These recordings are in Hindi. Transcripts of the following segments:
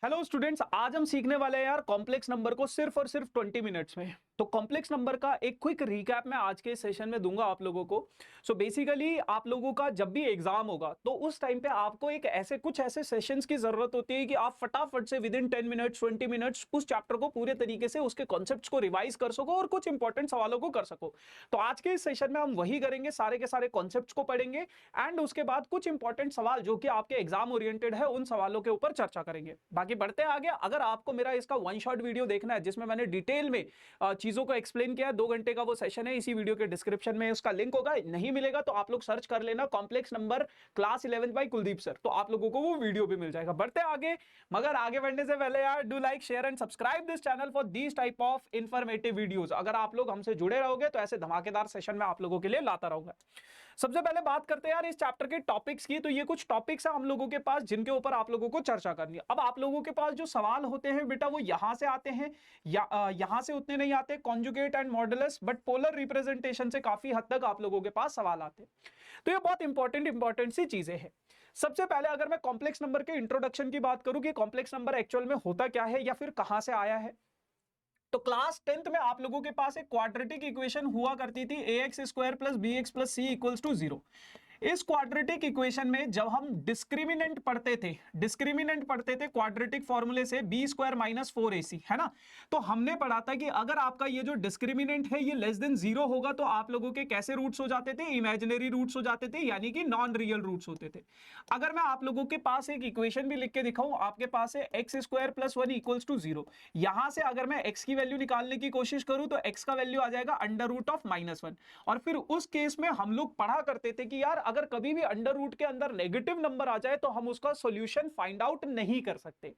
हेलो स्टूडेंट्स, आज हम सीखने वाले हैं यार कॉम्प्लेक्स नंबर को सिर्फ और सिर्फ 20 मिनट्स में। तो कॉम्प्लेक्स नंबर का एक क्विक रीकैप मैं आज के सेशन में दूंगा आप लोगों को। सो बेसिकली आप लोगों का जब भी एग्जाम होगा तो उस टाइम पे आपको एक कुछ ऐसे सेशंस की जरूरत होती है कि आप फटाफट से विद इन 10 मिनट्स 20 मिनट्स उस चैप्टर को पूरे तरीके से उसके कॉन्सेप्ट्स को रिवाइज कर सको और कुछ इंपॉर्टेंट सवालों को कर सको। तो आज के इस सेशन में हम वही करेंगे, सारे के सारे कॉन्सेप्ट्स को पढ़ेंगे एंड उसके बाद कुछ इंपॉर्टेंट सवाल जो कि आपके एग्जाम ओरिएंटेड है उन सवालों के ऊपर चर्चा करेंगे। बाकी बढ़ते आगे। अगर आपको मेरा इसका वन शॉट वीडियो देखना है जिसमें मैंने डिटेल में चीजों को एक्सप्लेन किया, 2 घंटे का वो सेशन है, इसी वीडियो के डिस्क्रिप्शन में उसका लिंक होगा। नहीं मिलेगा तो आप लोग सर्च कर लेना complex number class 11 by Kuldeep sir, तो आप लोगों को वो वीडियो भी मिल जाएगा। बढ़ते आगे, मगर आगे बढ़ने से पहले यार do like share and subscribe this channel for this type of informative videos. अगर आप लोग हमसे जुड़े रहोगे तो ऐसे धमाकेदार सेशन में आप लोगों के लिए लाता रहूंगा। सबसे पहले बात करते हैं यार इस चैप्टर के टॉपिक्स की। तो ये कुछ टॉपिक्स है हम लोगों के पास जिनके ऊपर आप लोगों को चर्चा करनी है। अब आप लोगों के पास जो सवाल होते हैं बेटा वो यहां से आते हैं या यहां से उतने नहीं आते, conjugate and modulus, but polar representation से काफी हद तक आप लोगों के पास सवाल आते हैं। तो ये बहुत इंपॉर्टेंट सी चीजें हैं। सबसे पहले अगर मैं कॉम्प्लेक्स नंबर के इंट्रोडक्शन की बात करूं कि कॉम्प्लेक्स नंबर एक्चुअल में होता क्या है या फिर कहां से आया है, तो क्लास 10th में आप लोगों के पास एक क्वाड्रेटिक इक्वेशन हुआ करती थी ax square plus B X plus C equals to 0। इस क्वाड्रेटिक इक्वेशन में जब हम डिस्क्रिमिनेंट पढ़ते थे क्वाड्रेटिक फॉर्मूले से बी स्क्वायर माइनस 4ac, है ना। तो हमने पढ़ा था कि अगर आपका ये जो डिस्क्रिमिनेंट है ये लेस देन 0 होगा तो आप लोगों के कैसे रूट्स हो जाते थे, इमेजिनरी रूट्स हो जाते थे, यानी कि नॉन रियल रूट्स होते थे। अगर मैं आप लोगों के पास एक इक्वेशन भी लिख के दिखाऊं, आपके पास है X square plus 1 equals to 0। यहां से अगर मैं एक्स की वैल्यू निकालने की कोशिश करूं तो एक्स का वैल्यू आ जाएगा अंडर रूट ऑफ -1। और फिर उस केस में हम लोग पढ़ा करते थे कि यार अगर कभी भी अंडर रूट के अंदर नेगेटिव नंबर आ जाए तो हम उसका सॉल्यूशन फाइंड आउट नहीं कर सकते।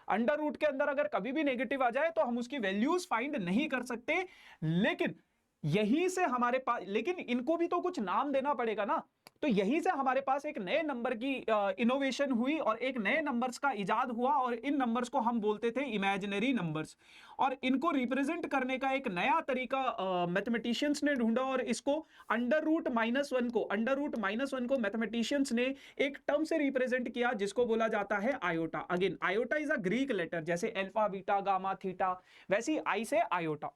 अंडर रूट के अंदर अगर कभी भी नेगेटिव आ जाए तो हम उसकी वैल्यूज फाइंड नहीं कर सकते। लेकिन यहीं से हमारे पास, लेकिन इनको भी तो कुछ नाम देना पड़ेगा ना। तो यहीं से हमारे पास एक नए नंबर की इनोवेशन हुई और एक नए नंबर्स का इजाद हुआ और इन नंबर्स को हम बोलते थे इमेजिनरी नंबर्स। और इनको रिप्रेजेंट करने का एक नया तरीका मैथमेटिशियंस ने ढूंढा और इसको अंडर रूट माइनस वन को मैथमेटिशियंस ने एक टर्म से रिप्रेजेंट किया जिसको बोला जाता है iota. Again iota is a Greek letter, जैसे अल्फा बीटा गामा थीटा, वैसी आई से आयोटा।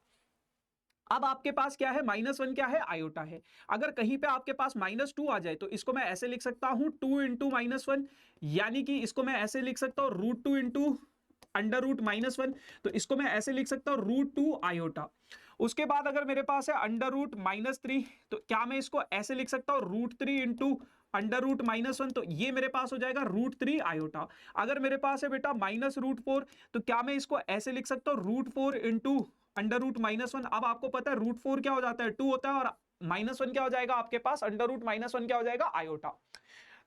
अब आपके पास क्या है, -1 क्या है, आयोटा है। अगर कहीं पे आपके पास -2 आ जाए तो इसको मैं ऐसे लिख सकता हूं 2 इंटू -1, यानी कि इसको मैं ऐसे लिख सकता हूं √2 इंटू अंडर रूट -1। तो इसको मैं ऐसे लिख सकता हूं √2 आयोटा। उसके बाद अगर मेरे पास है अंडर रूट -3, तो क्या मैं इसको ऐसे लिख सकता हूं √3 इंटू अंडर रूट -1। तो ये मेरे पास हो जाएगा √3 आयोटा। अगर मेरे पास है बेटा -√4, तो क्या मैं इसको ऐसे लिख सकता हूं √4 इंटू अंडर रूट -1। अब आपको पता है √4 क्या हो जाता है, 2 होता है, और -1 क्या हो जाएगा आपके पास, अंडर रूट -1 क्या हो जाएगा, आयोटा।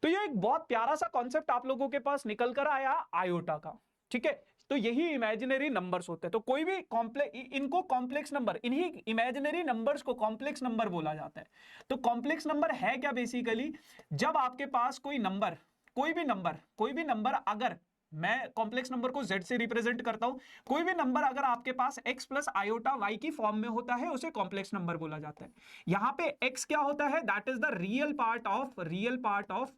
तो ये एक बहुत प्यारा सा कॉन्सेप्ट आप लोगों के पास निकल कर आया आयोटा का, ठीक है। तो यही इमेजिनरी नंबर्स होते हैं। तो कोई भी इनको कॉम्प्लेक्स नंबर, इन्हीं इमेजिनरी नंबर्स को कॉम्प्लेक्स नंबर बोला जाता है। तो कॉम्प्लेक्स नंबर है क्या, बेसिकली जब आपके पास कोई भी नंबर अगर मैं कॉम्प्लेक्स नंबर को z से रिप्रेजेंट करता हूं, कोई भी नंबर अगर आपके पास x प्लस आयोटा y की फॉर्म में होता है उसे कॉम्प्लेक्स नंबर बोला जाता है। यहां पे x क्या होता है, that is the real part of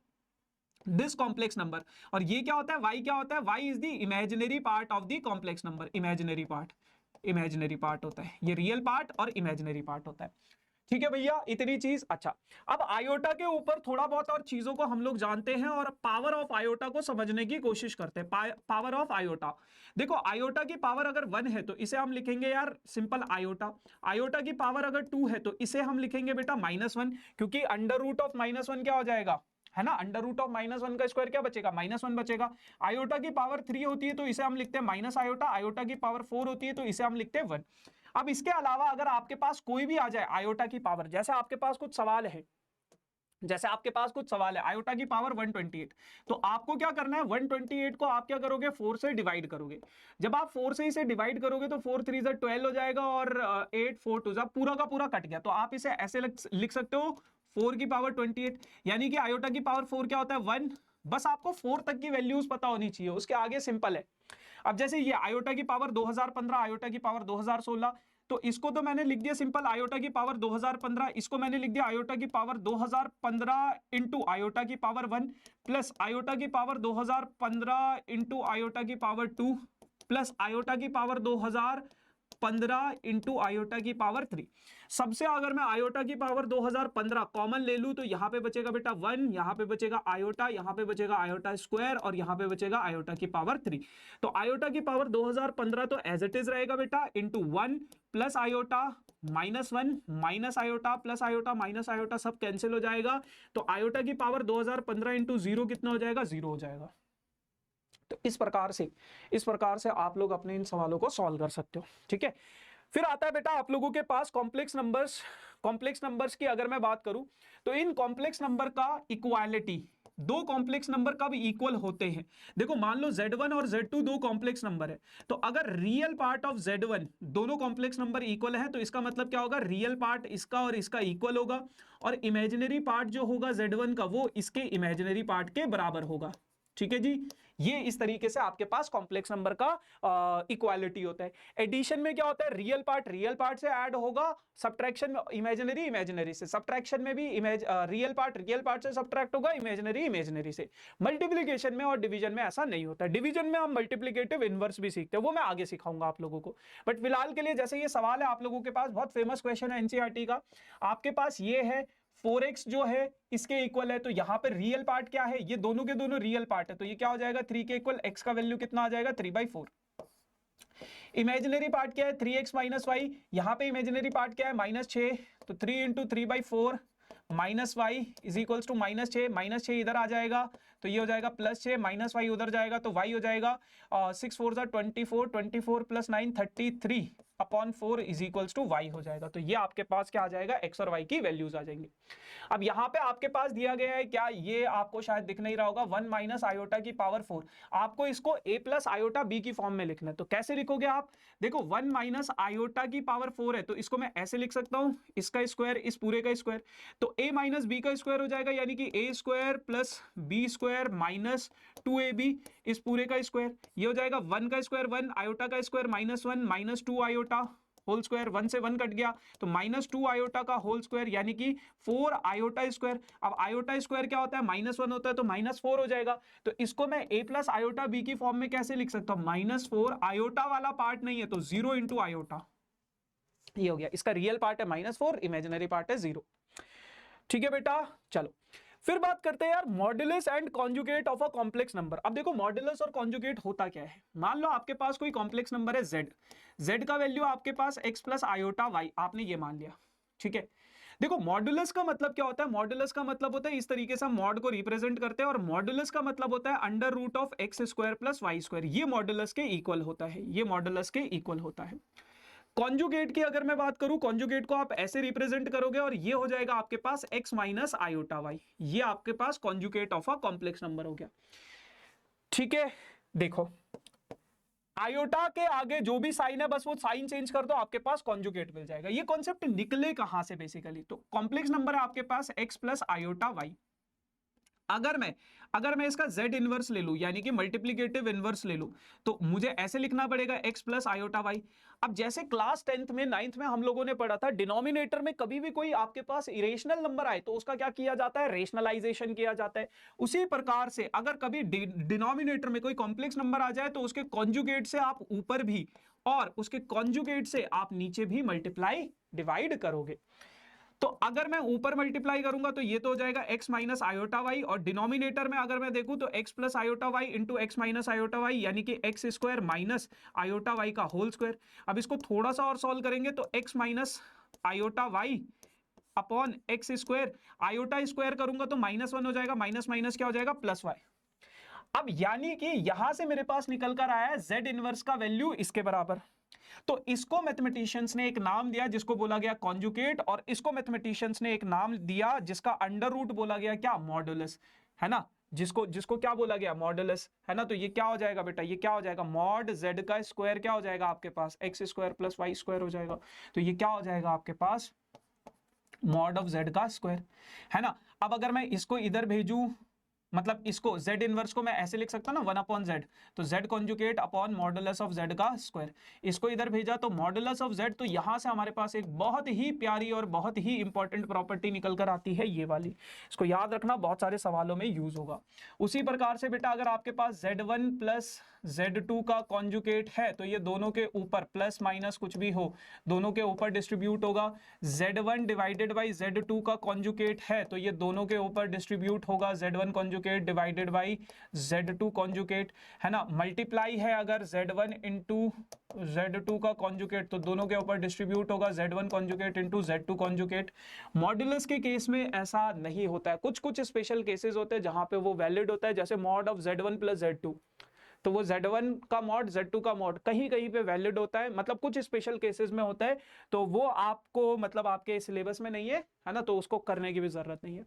this complex number, और ये क्या होता है, y क्या होता है, y is the imaginary part of the complex number. Imaginary part होता है, ये रियल पार्ट और इमेजिनरी पार्ट होता है। ठीक है भैया, इतनी चीज। अच्छा, अब आयोटा के ऊपर थोड़ा बहुत और चीजों को हम लोग जानते हैं और पावर ऑफ आयोटा को समझने की कोशिश करते हैं। पावर ऑफ आयोटा, देखो आयोटा की पावर अगर 1 है तो इसे हम लिखेंगे यार सिंपल आयोटा। आयोटा की पावर अगर 2 है तो इसे हम लिखेंगे बेटा -1, क्योंकि अंडर रूट ऑफ -1 क्या हो जाएगा, है ना, अंडर रूट ऑफ -1 का स्क्वायर क्या बचेगा, -1 बचेगा। आयोटा की पावर 3 होती है तो इसे हम लिखते हैं माइनस आयोटा। आयोटा की पावर 4 होती है तो इसे हम लिखते हैं 1। अब इसके अलावा अगर आपके पास कोई भी आ जाए आयोटा की पावर, जैसे आपके पास कुछ सवाल है आयोटा की पावर 128, तो आपको क्या करना है, 128 को आप क्या करोगे, 4 से डिवाइड करोगे। जब आप 4 से इसे डिवाइड करोगे तो 4 3 12 हो जाएगा और 8 4 2 पूरा का पूरा कट गया। तो आप इसे ऐसे लिख सकते हो 4 की पावर 28, यानी कि आयोटा की पावर 4 क्या होता है, 1। बस आपको 4 तक की वैल्यूज पता होनी चाहिए, उसके आगे सिंपल है। अब जैसे ये आयोटा की पावर 2015, आयोटा की पावर 2016, तो इसको तो मैंने लिख दिया सिंपल आयोटा की पावर 2015, इसको मैंने लिख दिया आयोटा की पावर 2015 इंटू आयोटा की पावर 1 प्लस आयोटा की पावर 2015 इंटू आयोटा की पावर 2 प्लस आयोटा की पावर 2015 इंटू आयोटा की पावर 3। सबसे अगर मैं आयोटा की पावर 2015 कॉमन ले लूं तो यहां पे बचेगा बेटा 1, यहां पे बचेगा आयोटा, यहां पे बचेगा आयोटा स्क्वायर और यहां पे बचेगा आयोटा की पावर 3। तो आयोटा की पावर 2015 तो एज इट इज रहेगा बेटा into 1 plus iota -1 minus iota plus iota minus iota सब कैंसिल हो जाएगा। तो आयोटा की पावर 2015 इंटू 0 कितना हो जाएगा? 0 हो जाएगा। तो इस प्रकार से आप लोग अपने इन सवालों को सॉल्व कर सकते हो। ठीक है, फिर आता है बेटा आप लोगों के पास कॉम्प्लेक्स नंबर्स की अगर मैं बात करूं तो इन कॉम्प्लेक्स नंबर का इक्वालिटी, दो कॉम्प्लेक्स नंबर कब इक्वल होते हैं? देखो मान लो Z1 और Z2 दो कॉम्प्लेक्स नंबर है, तो अगर रियल पार्ट ऑफ Z1 दोनों कॉम्प्लेक्स नंबर इक्वल है तो इसका मतलब क्या होगा? रियल पार्ट इसका और इसका इक्वल होगा और इमेजिनरी पार्ट जो होगा Z1 का वो इसके इमेजिनरी पार्ट के बराबर होगा। ठीक है जी, ये इस तरीके से आपके पास कॉम्प्लेक्स नंबर का इक्वालिटी होता है। एडिशन में क्या होता है? रियल पार्ट से ऐड होगा, सब्ट्रैक्शन में इमेजिनरी से, सब्ट्रैक्शन में भी रियल पार्ट से सब्ट्रैक्ट होगा, इमेजिनरी से। मल्टीप्लिकेशन में और डिवीजन में ऐसा नहीं होता। डिवीजन में हम मल्टीप्लिकेटिव इनवर्स भी सीखते हैं, वो मैं आगे सिखाऊंगा आप लोगों को। बट फिलहाल के लिए जैसे ये सवाल है आप लोगों के पास, बहुत फेमस क्वेश्चन है एनसीईआरटी का, आपके पास ये है 4x जो है इसके इक्वल है, तो यहां पर रियल पार्ट क्या है? ये दोनों के दोनों रियल पार्ट है, तो ये क्या हो जाएगा? 3 के इक्वल, x का वैल्यू कितना आ जाएगा? 3/4। इमेजिनरी पार्ट क्या है? 3x माइनस वाई, यहां पे इमेजिनरी पार्ट क्या है? -6, तो 3 into 3/4 minus Y is equals to -6, -6 इधर आ जाएगा तो ये हो जाएगा +6, माइनस वाई उधर जाएगा तो y हो जाएगा 6 4 24, 24 + 9 33/4 इज इक्वल्स टू y हो जाएगा। तो ये आपके पास क्या आ जाएगा? x और y की वैल्यूज आ जाएंगी। अब यहाँ पे आपके पास दिया गया है क्या? ये आपको शायद दिख नहीं रहा होगा, 1 माइनस आयोटा की पावर 4। आपको इसको a प्लस आयोटा b की फॉर्म में लिखना है, तो कैसे लिखोगे आप? देखो 1 माइनस आयोटा की पावर 4 है, तो इसको मैं ऐसे लिख सकता हूं, इसका स्क्वायर इस पूरे का स्क्वायर, तो a माइनस b का स्क्वायर हो जाएगा, यानी कि a square plus b square minus 2ab इस पूरे का स्क्वायर। ये हो जाएगा 1 का स्क्वायर 1, आयोटा का square -1 minus 2 iota whole square, 1 से 1 कट गया तो -2 आयोटा का होल स्क्वायर, यानी कि 4 आयोटा स्क्वायर। अब आयोटा स्क्वायर क्या होता है? -1 होता है, तो -4 हो जाएगा। तो इसको मैं a प्लस आयोटा b की फॉर्म में कैसे लिख सकता हूं? -4 आयोटा वाला पार्ट नहीं है तो 0 इंटू आयोटा, ये हो गया। इसका रियल पार्ट है -4, इमेजिनरी पार्ट है 0। ठीक है बेटा, चलो फिर बात करते हैं यार modulus and conjugate of a complex number. अब देखो मॉड्यूलस और कॉन्जुगेट होता क्या है? मान लो आपके पास कोई कॉम्प्लेक्स नंबर है z का वैल्यू आपके पास x प्लस आयोटा y, आपने ये मान लिया। ठीक है, देखो मॉड्यूलस का मतलब क्या होता है? मॉड्यूलस का मतलब होता है, इस तरीके से हम मॉड को रिप्रेजेंट करते हैं, और मॉड्यूलस का मतलब होता है under root of x square plus Y square. ये मॉड्यूलस के इक्वल होता है, ये मॉड्यूलस के इक्वल होता है। कॉन्जुगेट की अगर मैं बात करूं, कॉन्जुगेट को आप ऐसे रिप्रेजेंट करोगे और ये हो जाएगा आपके पास x माइनस आयोटा वाई, ये आपके पास conjugate of a complex number हो गया। ठीक है, देखो आयोटा के आगे जो भी साइन है बस वो साइन चेंज कर दो, आपके पास कॉन्जुगेट मिल जाएगा। ये कॉन्सेप्ट निकले कहां से? बेसिकली तो कॉम्प्लेक्स नंबर है आपके पास x प्लस आयोटा वाई। अगर मैं इसका z इनवर्स ले लूं, यानी कि मल्टीप्लिकेटिव इनवर्स ले लूं, तो मुझे ऐसे लिखना पड़ेगा x प्लस आयोटा वाई। अब जैसे क्लास 10th में 9th में हम लोगों ने पढ़ा था, डिनोमिनेटर में कभी भी कोई आपके पास इरेशनल नंबर आए तो उसका क्या किया जाता है? रेशनलाइजेशन किया जाता है। उसी प्रकार से अगर कभी डिनोमिनेटर में कोई कॉम्प्लेक्स नंबर आ जाए तो उसके कॉन्जुगेट से आप ऊपर भी और उसके कॉन्जुगेट से आप नीचे भी मल्टीप्लाई डिवाइड करोगे। तो अगर मैं ऊपर मल्टीप्लाई करूंगा तो ये तो हो जाएगा x माइनस आयोटा वाई, और डिनोमिनेटर में अगर मैं देखूं तो x plus iota Y into X minus iota Y, यानी कि X square minus iota Y का होल स्क्वायर। अब इसको थोड़ा सा और सॉल्व करेंगे तो x minus iota Y upon X square, iota square करूंगा तो -1 हो जाएगा, माइनस माइनस क्या हो जाएगा? Plus Y. अब यानी कि यहां से मेरे पास निकल कर आया है z इनवर्स का वैल्यू इसके बराबर। तो इसको मैथमेटिशियंस ने एक नाम दिया जिसको बोला गया कॉन्जुगेट, और इसको मैथमेटिशियंस ने एक नाम दिया जिसका अंडर रूट बोला गया क्या? मॉडुलस, है ना? जिसको क्या बोला गया? मॉडुलस, है ना? तो ये क्या हो जाएगा बेटा? ये क्या हो जाएगा? मॉड z का स्क्वायर क्या हो जाएगा आपके पास? x square plus Y square हो जाएगा। तो ये क्या हो जाएगा आपके पास? मॉड ऑफ z का स्क्वायर, है ना? अब अगर मैं इसको इधर भेजूं मतलब इसको z इनवर्स को मैं ऐसे लिख सकता हूँ ना 1/z, तो z conjugate upon modulus of z का स्क्वायर, इसको इधर भेजा तो मॉडुलस ऑफ z, तो यहां से हमारे पास एक बहुत ही प्यारी और बहुत ही इंपॉर्टेंट प्रॉपर्टी निकल कर आती है ये वाली, इसको याद रखना, बहुत सारे सवालों में यूज होगा। उसी प्रकार से बेटा अगर आपके पास z1 प्लस z2 का कॉन्जुगेट है तो ये दोनों के ऊपर प्लस माइनस कुछ भी हो दोनों के ऊपर डिस्ट्रीब्यूट होगा, z1 डिवाइडेड बाई z2 का कॉन्जुगेट है तो ये दोनों के ऊपर डिस्ट्रीब्यूट होगा, z1 conjugate divided by z2 conjugate, है ना। मल्टीप्लाई है अगर z1 इंटू z2 का कॉन्जुगेट तो दोनों के ऊपर डिस्ट्रीब्यूट होगा, z1 conjugate into z2 conjugate. Modulus के केस में ऐसा नहीं होता है, कुछ कुछ स्पेशल केसेस होते हैं जहां पे वो वैलिड होता है, जैसे mod of z1 plus z2, तो वो z1 का मॉड z2 का मॉड कहीं कहीं पे वैलिड होता है, मतलब कुछ स्पेशल केसेस में होता है, तो वो आपको मतलब आपके सिलेबस में नहीं है ना, तो उसको करने की भी जरूरत नहीं है।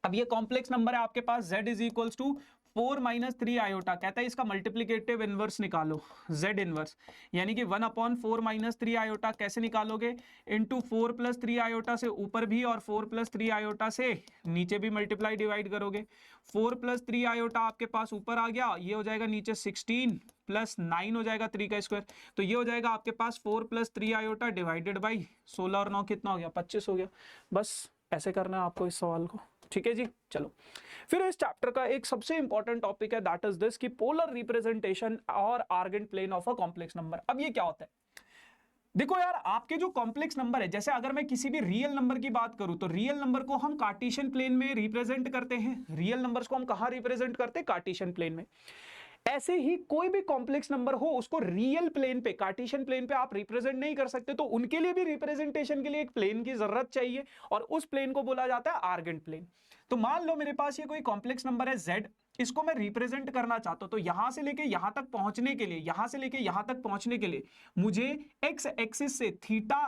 अब ये कॉम्प्लेक्स नंबर है आपके पास, z is equals to 4 minus 3 iota, कहता है इसका मल्टीप्लीकेटिव इनवर्स निकालो, z इनवर्स यानी कि 1/4 माइनस 3 आयोटा कैसे निकालोगे, इंटू 4 प्लस 3 आयोटा से ऊपर भी और 4 प्लस 3 आयोटा से नीचे भी मल्टीप्लाई डिवाइड करोगे, 4 प्लस 3 आयोटा आपके पास ऊपर आ गया, ये हो जाएगा नीचे 16 प्लस 9 हो जाएगा 3 का स्क्वायर, तो ये हो जाएगा आपके पास 4 प्लस 3 आयोटा डिवाइडेड बाई 16 और 9 कितना हो गया 25 हो गया। बस ऐसे करना है आपको इस सवाल को, ठीक है जी। चलो फिर इस चैप्टर का एक सबसे इंपॉर्टेंट टॉपिक है, दैट इज दिस कि पोलर रिप्रेजेंटेशन और Argand plane of a complex number. अब ये क्या होता है, देखो यार आपके जो कॉम्प्लेक्स नंबर है, जैसे अगर मैं किसी भी रियल नंबर की बात करूं तो रियल नंबर को हम कार्टेशियन प्लेन में रिप्रेजेंट करते हैं, रियल नंबर्स को हम कहां रिप्रेजेंट करते हैं, कार्टेशियन प्लेन में। ऐसे ही कोई भी कॉम्प्लेक्स नंबर हो उसको रियल प्लेन पे, कार्टेशियन प्लेन पे आप रिप्रेजेंट नहीं कर सकते, तो उनके लिए भी रिप्रेजेंटेशन के लिए एक प्लेन की जरूरत चाहिए और उस प्लेन को बोला जाता है आर्गेंट प्लेन। तो मान लो मेरे पास ये कोई कॉम्प्लेक्स नंबर है z, इसको मैं रिप्रेजेंट करना चाहता हूं, तो यहां से लेके यहां तक पहुंचने के लिए, यहां से लेके यहां तक पहुंचने के लिए मुझे एक्स एक्सिस से थीटा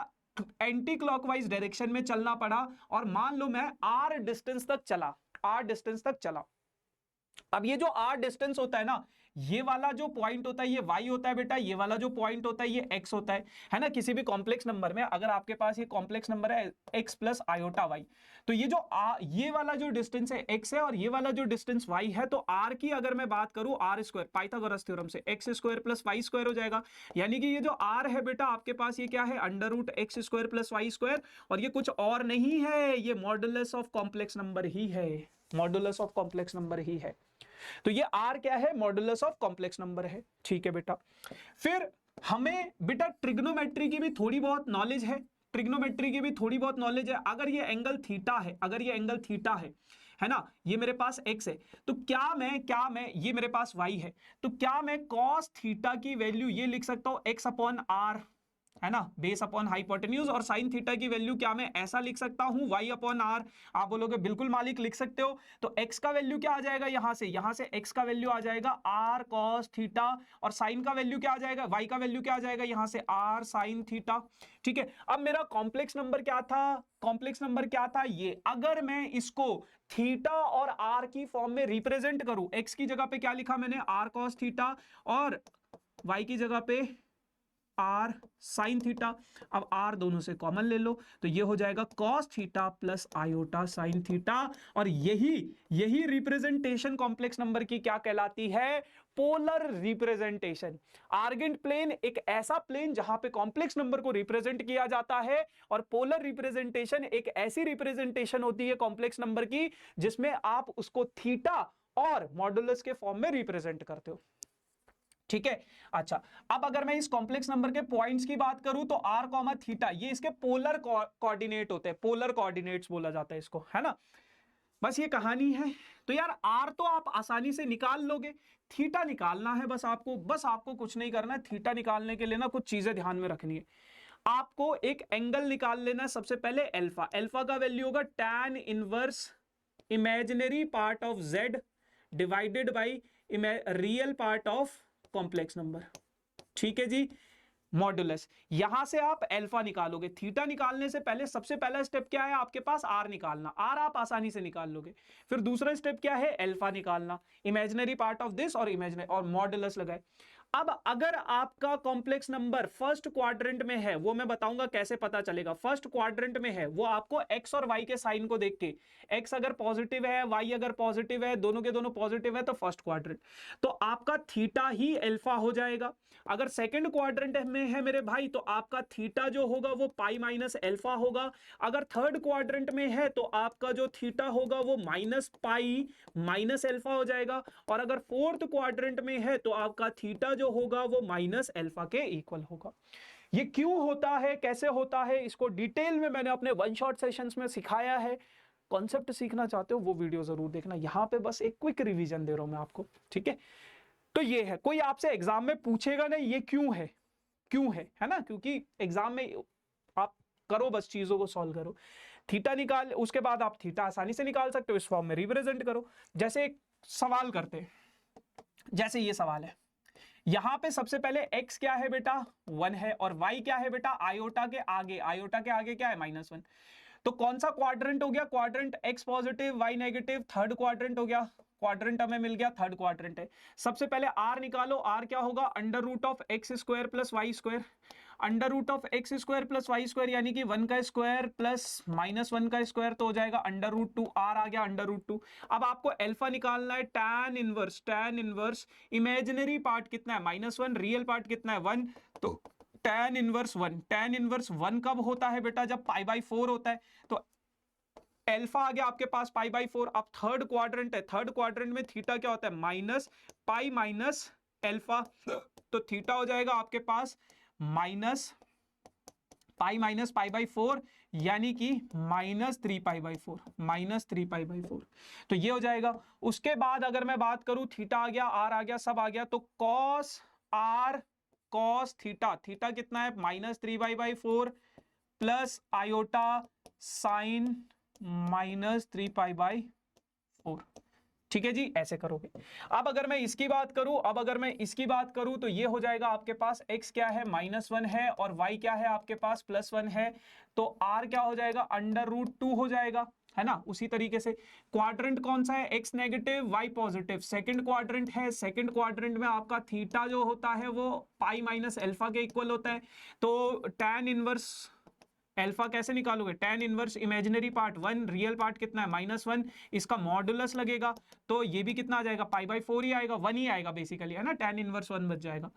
एंटी क्लॉकवाइज डायरेक्शन में चलना पड़ा, और मान लो मैं r डिस्टेंस तक चला, r डिस्टेंस तक चला। अब ये जो r डिस्टेंस होता है ना, ये वाला जो पॉइंट होता है ये y होता है बेटा, ये वाला जो पॉइंट होता है ये x होता है ना। किसी भी कॉम्प्लेक्स नंबर में अगर आपके पास ये कॉम्प्लेक्स नंबर है x प्लस आयोटा y, तो ये जो ये वाला जो डिस्टेंस है x है और ये वाला जो डिस्टेंस y है, तो r की अगर मैं बात करूं r स्क्वायर पाइथागोरस थ्योरम से x square plus y square हो जाएगा, यानी कि ये जो r है बेटा आपके पास ये क्या है, under root x square plus y square, और ये कुछ और नहीं है, ये मॉडुलस ऑफ कॉम्प्लेक्स नंबर ही है, मॉडुलस ऑफ कॉम्प्लेक्स नंबर ही है। तो ये r क्या है, मॉडुलस ऑफ कॉम्प्लेक्स नंबर है, ठीक है बेटा। फिर हमें बेटा ट्रिग्नोमेट्री की भी थोड़ी बहुत नॉलेज है, ट्रिग्नोमेट्री की भी थोड़ी बहुत नॉलेज है। अगर ये एंगल थीटा है, अगर ये एंगल थीटा है ना, ये मेरे पास x है, तो क्या मैं ये मेरे पास y है, तो क्या मैं cos थीटा की वैल्यू ये लिख सकता हूं x अपॉन r, है ना, बेस अपॉन हाइपोटेन्यूज, और साइन थीटा की वैल्यू क्या मैं ऐसा लिख सकता हूं y अपॉन r। आप बोलोगे बिल्कुल मालिक लिख सकते हो, तो x का वैल्यू क्या आ जाएगा, यहां से x का वैल्यू आ जाएगा r cos थीटा, और साइन का वैल्यू क्या आ जाएगा, y का वैल्यू क्या आ जाएगा यहां से r sin थीटा, ठीक है। अब मेरा कॉम्प्लेक्स नंबर क्या था, कॉम्प्लेक्स नंबर क्या था ये, अगर मैं इसको थीटा और r की फॉर्म में रिप्रेजेंट करूं, x की जगह पे क्या लिखा मैंने r cos थीटा, और y की जगह पे r sin थीटा। अब r दोनों से कॉमन ले लो, तो ये हो जाएगा cos theta plus iota sin theta, और यही रिप्रेजेंटेशन कॉम्प्लेक्स नंबर की क्या कहलाती है, पोलर रिप्रेजेंटेशन। आर्गेंट प्लेन एक ऐसा प्लेन जहां पे कॉम्प्लेक्स नंबर को रिप्रेजेंट किया जाता है, और पोलर रिप्रेजेंटेशन एक ऐसी रिप्रेजेंटेशन होती है कॉम्प्लेक्स नंबर की जिसमें आप उसको थीटा और मॉडुलस के फॉर्म में रिप्रेजेंट करते हो, ठीक है। अच्छा, अब अगर मैं इस कॉम्प्लेक्स नंबर के पॉइंट्स की बात करूं तो r कॉमा थीटा ये इसके पोलर कोऑर्डिनेट होते हैं, पोलर कोऑर्डिनेट्स बोला जाता है इसको, है ना। बस ये कहानी है। तो यार r तो आप आसानी से निकाल लोगे, थीटा निकालना है बस आपको कुछ नहीं करना है। थीटा निकालने के लिए ना कुछ चीजें ध्यान में रखनी है, आपको एक एंगल निकाल लेना है। सबसे पहले अल्फा, अल्फा का वैल्यू होगा tan inverse imaginary part of z divided by real part of complex number, ठीक है जी। मॉडुलस, यहां से आप अल्फा निकालोगे, थीटा निकालने से पहले सबसे पहला स्टेप क्या है आपके पास, आर निकालना, आर आप आसानी से निकाल लोगे। फिर दूसरा स्टेप क्या है, अल्फा निकालना, इमेजिनरी पार्ट ऑफ दिस और इमेजिनरी और मॉडुलस लगाए। अब अगर आपका कॉम्प्लेक्स नंबर फर्स्ट क्वाड्रेंट में है, वो मैं बताऊंगा कैसे पता चलेगा। फर्स्ट क्वाड्रेंट में है वो आपको एक्स और वाई के साइन को देख के, एक्स अगर पॉजिटिव है, वाई अगर पॉजिटिव है, दोनों के दोनों पॉजिटिव है तो फर्स्ट क्वाड्रेंट, तो आपका थीटा ही अल्फा हो जाएगा। अगर सेकंड क्वाड्रेंट में है मेरे भाई तो आपका थीटा जो होगा वो पाई माइनस अल्फा होगा। अगर थर्ड क्वाड्रेंट में है तो आपका जो थीटा होगा वो माइनस पाई माइनस अल्फा हो जाएगा। और अगर फोर्थ क्वाड्रेंट में है तो आपका थीटा जो होगा वो माइनस अल्फा के इक्वल होगा। ये क्यों होता है, कैसे होता है, इसको डिटेल में मैंने अपने वन शॉट सेशंस में सिखाया है। कॉन्सेप्ट सीखना चाहते हो वो वीडियो जरूर देखना, यहां पे बस एक क्विक रिवीजन दे रहा हूं मैं आपको, ठीक है। तो ये है, कोई आपसे एग्जाम में पूछेगा नहीं ये क्यों है, क्यों है ना, क्योंकि एग्जाम में आप करो बस चीजों को सॉल्व करो, थीटा निकाल, उसके बाद आप थीटा आसानी से निकाल सकते हो, इस फॉर्म में रिप्रेजेंट करो। जैसे एक सवाल करते हैं, जैसे ये सवाल है, यहां पे सबसे पहले x क्या है बेटा 1 है, और y क्या है बेटा आयोटा के आगे, आयोटा के आगे क्या है -1। तो कौन सा क्वाड्रेंट हो गया, quadrant x positive y negative, third quadrant हो गया, क्वाड्रेंट हमें मिल गया, थर्ड क्वाड्रेंट है। सबसे पहले r निकालो, r क्या होगा under root of x square plus Y square, under root of x square plus Y square यानी कि 1 का स्क्वायर प्लस -1 का स्क्वायर, तो हो जाएगा अंडर रूट 2, आर आ गया अंडर रूट 2। अब आपको अल्फा निकालना है, tan इनवर्स, इमेजिनरी पार्ट कितना है -1, रियल पार्ट कितना है 1, तो tan इनवर्स 1, tan इनवर्स 1 कब होता है बेटा जब π/4 होता है, तो अल्फा आ गया आपके पास π/4। अब थर्ड क्वाड्रेंट है, थर्ड क्वाड्रेंट में थीटा क्या होता है माइनस पाई माइनस अल्फा, तो थीटा हो जाएगा आपके पास माइनस पाई माइनस π/4 यानी कि -3π/4, -3π/4, तो ये हो जाएगा। उसके बाद अगर मैं बात करूं थीटा आ गया, आर आ गया, सब आ गया, तो cos r cos theta, theta कितना है -3π/4 प्लस आयोटा साइन -3π/4, ठीक है जी, ऐसे करोगे। अब अगर मैं इसकी बात करूं, तो ये हो जाएगा आपके पास x क्या है -1 है और y क्या है आपके पास +1 है, तो r क्या हो जाएगा अंडर रूट 2 हो जाएगा, है ना। उसी तरीके से क्वाड्रेंट कौन सा है, x negative y positive, second quadrant है, सेकंड क्वाड्रेंट में आपका थीटा जो होता है वो पाई माइनस अल्फा के इक्वल होता है, तो tan इनवर्स अल्फा कैसे निकालोगे, tan inverse imaginary part 1, real part कितना है -1, इसका मॉडुलस लगेगा, तो ये भी कितना आ जाएगा π/4 ही आएगा, 1 ही आएगा बेसिकली, है ना, tan इनवर्स 1 बच जाएगा।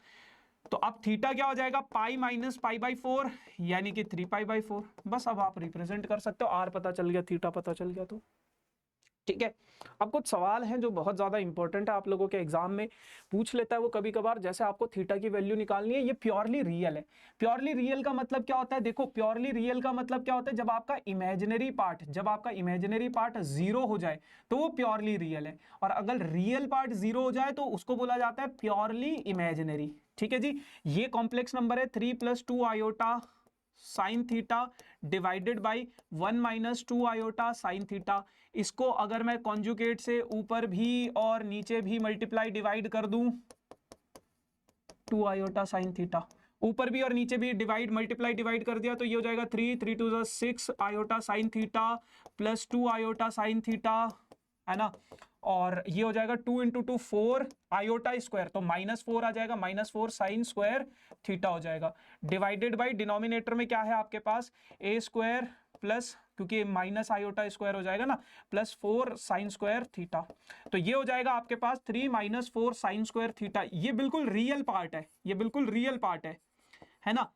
तो अब थीटा क्या हो जाएगा पाई माइनस π/4 यानी कि 3π/4, बस अब आप रिप्रेजेंट कर सकते हो, आर पता चल गया, थीटा पता चल गया, तो ठीक है। अब कुछ सवाल हैं जो बहुत ज्यादा इंपॉर्टेंट है, आप लोगों के एग्जाम में पूछ लेता है वो कभी कभार, जैसे आपको थीटा की वैल्यू निकालनी है, ये प्योरली रियल है। प्योरली रियल का मतलब क्या होता है, देखो प्योरली रियल का मतलब क्या होता है, जब आपका इमेजिनरी पार्ट 0 हो जाए तो वो प्योरली रियल है, और अगर रियल पार्ट 0 हो जाए तो उसको बोला जाता है प्योरली इमेजिनरी, ठीक है जी। ये कॉम्प्लेक्स नंबर है 3 + 2 iota sine theta divided by 1 - 2 iota sine theta. इसको अगर मैं कॉन्जुगेट से ऊपर भी और नीचे भी मल्टीप्लाई डिवाइड कर दूं, 2 आयोटा साइन थीटा, ऊपर भी और नीचे भी मल्टीप्लाई डिवाइड कर दिया, तो ये हो जाएगा 3 × 2 = 6 iota sine theta plus 2 iota sine theta, है ना, और ये हो जाएगा 2 × 2 4 आयोटा स्क्वायर, तो -4 आ जाएगा, -4 साइन स्क्वायर थीटा हो जाएगा, डिवाइडेड बाई डिनोमिनेटर में क्या है आपके पास a स्क्वायर प्लस, क्योंकि माइनस आयोटा स्क्वायर हो जाएगा ना, +4 साइन स्क्वायर थीटा, तो ये हो जाएगा आपके पास 3 - 4 साइन स्क्वायर थीटा। ये बिल्कुल रियल पार्ट है, ये बिल्कुल रियल पार्ट है ना,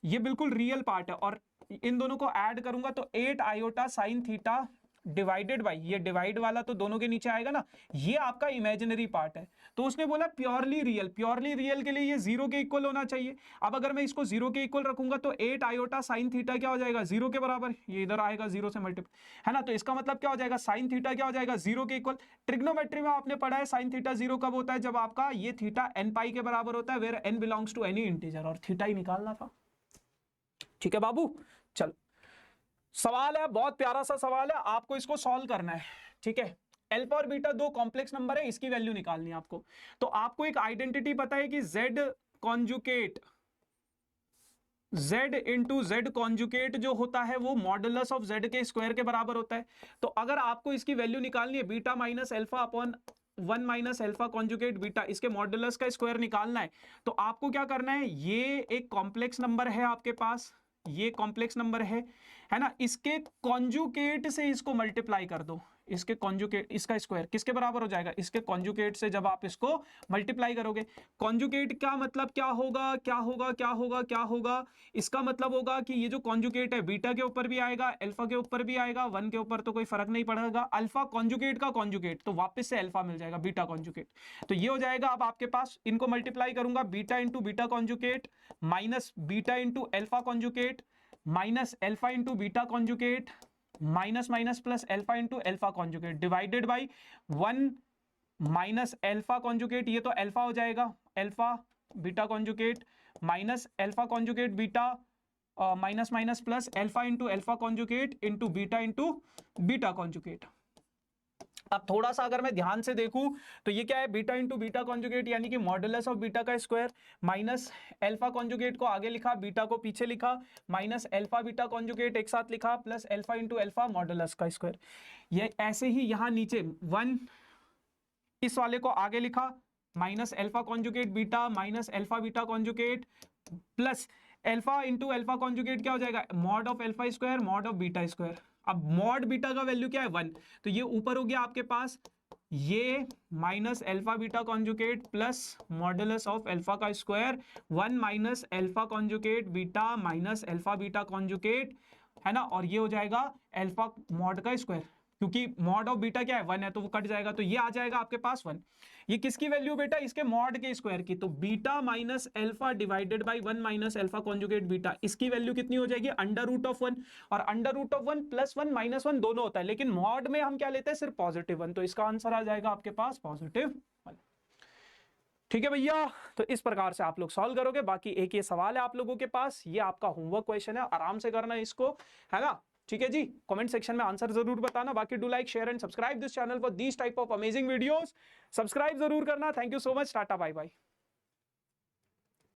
ये बिल्कुल रियल पार्ट है, और इन दोनों को ऐड करूंगा तो 8 iota sine theta divided by, ये डिवाइड वाला तो दोनों के नीचे आएगा ना, ये आपका इमेजिनरी पार्ट है। तो उसने बोला प्योरली रियल, प्योरली रियल के लिए ये 0 के इक्वल होना चाहिए। अब अगर मैं इसको 0 के इक्वल रखूंगा तो 8 आयोटा साइन थीटा क्या हो जाएगा 0 के बराबर, ये इधर आएगा 0 से मल्टीप्लाई, है ना, तो इसका मतलब क्या हो जाएगा साइन थीटा क्या हो जाएगा 0 के इक्वल। ट्रिग्नोमेट्री में आपने पढ़ा है साइन थीटा 0 कब होता है, जब आपका ये थीटा n π के बराबर होता है, where n belongs to any integer, और थीटा ही निकालना था, ठीक है बाबू। चल सवाल है, बहुत प्यारा सा सवाल है, आपको इसको सॉल्व करना है, ठीक है। अल्फा और बीटा दो कॉम्प्लेक्स नंबर है, इसकी वैल्यू निकालनी है आपको। तो आपको एक आइडेंटिटी पता है कि z conjugate, z into Z conjugate जो होता है वो मॉडुलस ऑफ z के स्क्वायर के बराबर होता है। तो अगर आपको इसकी वैल्यू निकालनी है beta minus alpha upon 1 minus alpha conjugate beta, इसके मॉडुलस का स्क्वायर निकालना है। तो आपको क्या करना है, ये एक कॉम्प्लेक्स नंबर है आपके पास, ये कॉम्प्लेक्स नंबर है ना, इसके कॉन्जुगेट से इसको मल्टीप्लाई कर दो, इसके कॉन्जुगेट, इसका स्क्वायर किसके बराबर हो जाएगा, इसके कॉन्जुगेट से जब आप इसको मल्टीप्लाई करोगे, कॉन्जुगेट का मतलब क्या होगा, क्या होगा, क्या होगा, क्या होगा, इसका मतलब होगा कि ये जो कॉन्जुगेट है बीटा के ऊपर भी आएगा, अल्फा के ऊपर भी आएगा, 1 के ऊपर तो कोई फर्क नहीं पड़ेगा, अल्फा कॉन्जुगेट का कॉन्जुगेट तो वापस से अल्फा मिल जाएगा, बीटा कॉन्जुगेट। तो ये हो जाएगा, अब आपके पास इनको मल्टीप्लाई करूंगा, beta into beta conjugate minus beta into alpha conjugate minus alpha into beta conjugate minus minus plus alpha into alpha conjugate divided by 1 minus alpha conjugate, ये तो अल्फा हो जाएगा, alpha beta conjugate minus alpha conjugate beta minus minus plus alpha into alpha conjugate into beta conjugate. अब थोड़ा सा अगर मैं ध्यान से देखूं तो ये क्या है, बीटा इंटू बीटा कॉन्जुगेट यानी कि मॉडुलस ऑफ बीटा का स्क्वायर माइनस अल्फा कॉन्जुगेट को आगे लिखा, बीटा को पीछे लिखा, माइनस अल्फा बीटा कॉन्जुगेट एक साथ लिखा, plus alpha into alpha modulus का स्क्वायर। ये ऐसे ही यहां नीचे 1 इस वाले को आगे लिखा, minus alpha conjugate beta minus alpha beta conjugate plus alpha into alpha conjugate क्या हो जाएगा, mod of alpha square mod of beta square. अब मॉड बीटा का वैल्यू क्या है 1, तो ये ऊपर हो गया आपके पास ये minus alpha beta conjugate plus modulus of alpha का square 1 minus alpha conjugate beta minus alpha beta conjugate, है ना, और ये हो जाएगा अल्फा मॉड का स्क्वायर, क्योंकि मॉड ऑफ बीटा क्या है 1 है तो वो कट जाएगा, तो ये आ जाएगा आपके पास 1। ये किसकी वैल्यू बेटा, इसके मॉड के स्क्वायर की, तो beta minus alpha divided by 1 minus alpha conjugate beta, इसकी वैल्यू कितनी हो जाएगी, अंडर रूट ऑफ 1, और under root of 1 plus 1 minus 1 दोनों होता है, लेकिन मॉड में हम क्या लेते हैं, सिर्फ पॉजिटिव 1, तो इसका आंसर आ जाएगा आपके पास पॉजिटिव 1। ठीक है भैया, तो इस प्रकार से आप लोग सॉल्व करोगे। बाकी एक ये सवाल है आप लोगों के पास, ये आपका होमवर्क क्वेश्चन है, आराम से करना है इसको, है ना, ठीक है जी। कमेंट सेक्शन में आंसर जरूर बताना। बाकी do like share and subscribe this channel for these type of amazing videos. Subscribe जरूर करना। Thank you so much, tata bye bye.